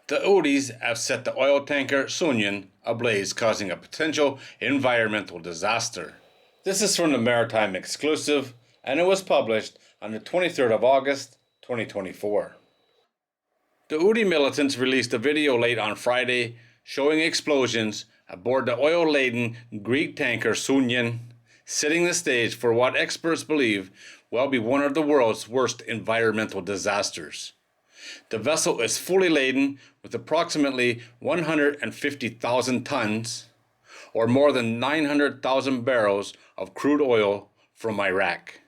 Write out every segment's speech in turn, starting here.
The Houthis have set the oil tanker Sounion ablaze, causing a potential environmental disaster. This is from the Maritime Exclusive, and it was published on the 23rd of August, 2024. The Houthi militants released a video late on Friday showing explosions aboard the oil-laden Greek tanker Sounion, setting the stage for what experts believe will be one of the world's worst environmental disasters. The vessel is fully laden with approximately 150,000 tons, or more than 900,000 barrels of crude oil from Iraq.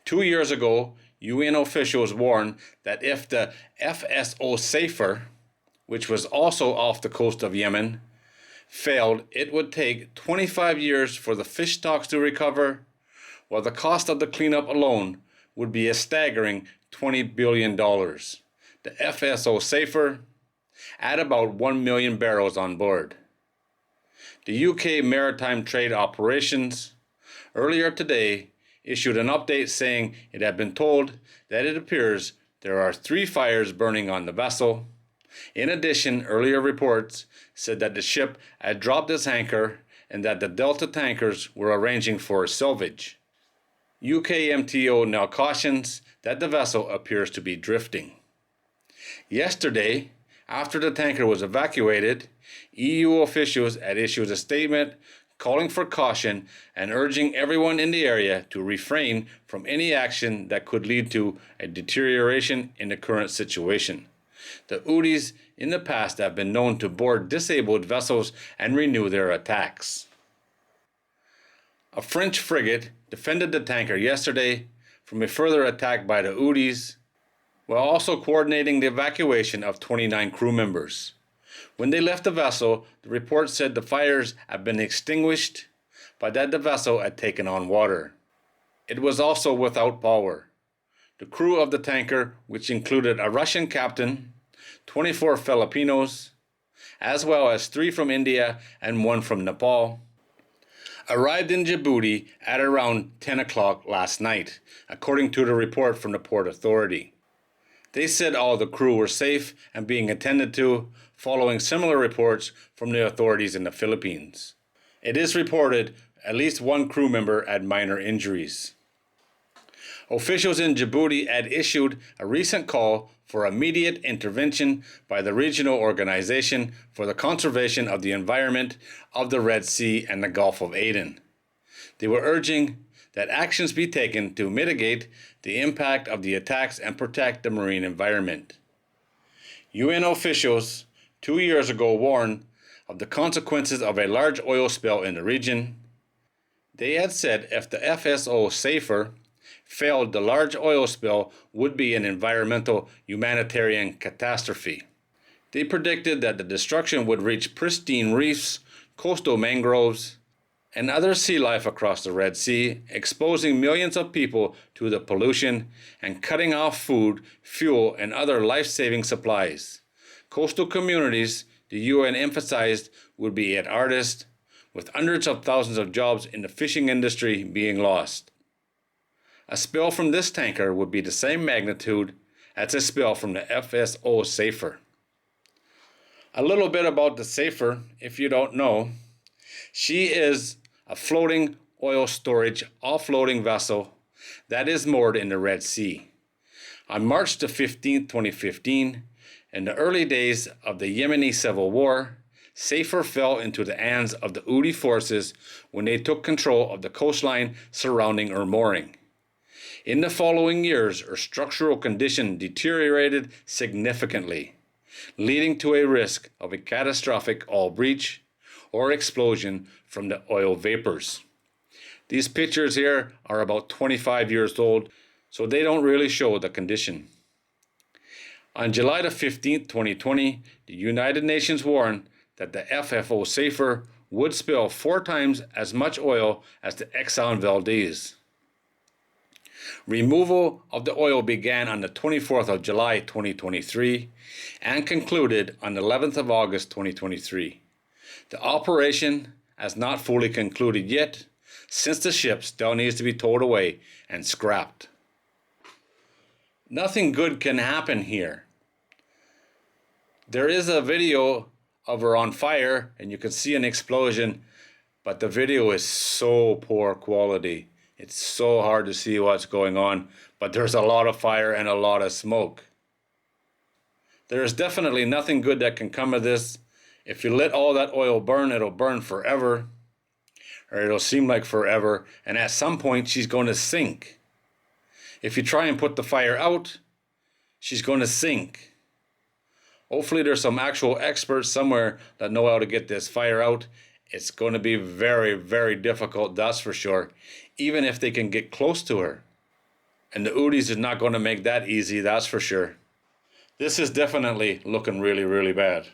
2 years ago, UN officials warned that if the FSO Safer, which was also off the coast of Yemen, failed, it would take 25 years for the fish stocks to recover, while the cost of the cleanup alone would be a staggering $20 billion. The FSO Safer had about 1 million barrels on board. The UK Maritime Trade Operations earlier today issued an update saying it had been told that it appears there are 3 fires burning on the vessel. In addition, earlier reports said that the ship had dropped its anchor and that the Delta tankers were arranging for salvage. UK MTO now cautions that the vessel appears to be drifting. Yesterday, after the tanker was evacuated, EU officials had issued a statement calling for caution and urging everyone in the area to refrain from any action that could lead to a deterioration in the current situation. The Houthis in the past have been known to board disabled vessels and renew their attacks. A French frigate defended the tanker yesterday from a further attack by the Houthis, while also coordinating the evacuation of 29 crew members. When they left the vessel, the report said the fires had been extinguished, but that the vessel had taken on water. It was also without power. The crew of the tanker, which included a Russian captain, 24 Filipinos, as well as 3 from India and 1 from Nepal, arrived in Djibouti at around 10 o'clock last night, according to the report from the Port Authority. They said all the crew were safe and being attended to, following similar reports from the authorities in the Philippines. It is reported at least 1 crew member had minor injuries. Officials in Djibouti had issued a recent call for immediate intervention by the Regional Organization for the Conservation of the Environment of the Red Sea and the Gulf of Aden. They were urging that actions be taken to mitigate the impact of the attacks and protect the marine environment. UN officials 2 years ago warned of the consequences of a large oil spill in the region. They had said if the FSO Safer failed, the large oil spill would be an environmental humanitarian catastrophe. They predicted that the destruction would reach pristine reefs, coastal mangroves, and other sea life across the Red Sea, exposing millions of people to the pollution and cutting off food, fuel, and other life-saving supplies. Coastal communities, the UN emphasized, would be at artist, with hundreds of thousands of jobs in the fishing industry being lost. A spill from this tanker would be the same magnitude as a spill from the FSO Safer. A little bit about the Safer, if you don't know. She is a floating oil storage offloading vessel that is moored in the Red Sea. On March the 15th, 2015, in the early days of the Yemeni civil war, Safer fell into the hands of the Houthi forces when they took control of the coastline surrounding her mooring. In the following years, her structural condition deteriorated significantly, leading to a risk of a catastrophic oil breach or explosion from the oil vapors. These pictures here are about 25 years old, so they don't really show the condition. On July the 15th, 2020, the United Nations warned that the FFO Safer would spill 4 times as much oil as the Exxon Valdez. Removal of the oil began on the 24th of July 2023 and concluded on the 11th of August 2023. The operation has not fully concluded yet, since the ship still needs to be towed away and scrapped. Nothing good can happen here. There is a video of her on fire and you can see an explosion, but the video is so poor quality. It's so hard to see what's going on, but there's a lot of fire and a lot of smoke. There is definitely nothing good that can come of this. If you let all that oil burn, it'll burn forever, or it'll seem like forever, and at some point she's going to sink. If you try and put the fire out, she's going to sink. Hopefully there's some actual experts somewhere that know how to get this fire out. It's going to be very, very difficult, that's for sure, even if they can get close to her. And the Houthis is not going to make that easy, that's for sure. This is definitely looking really, really bad.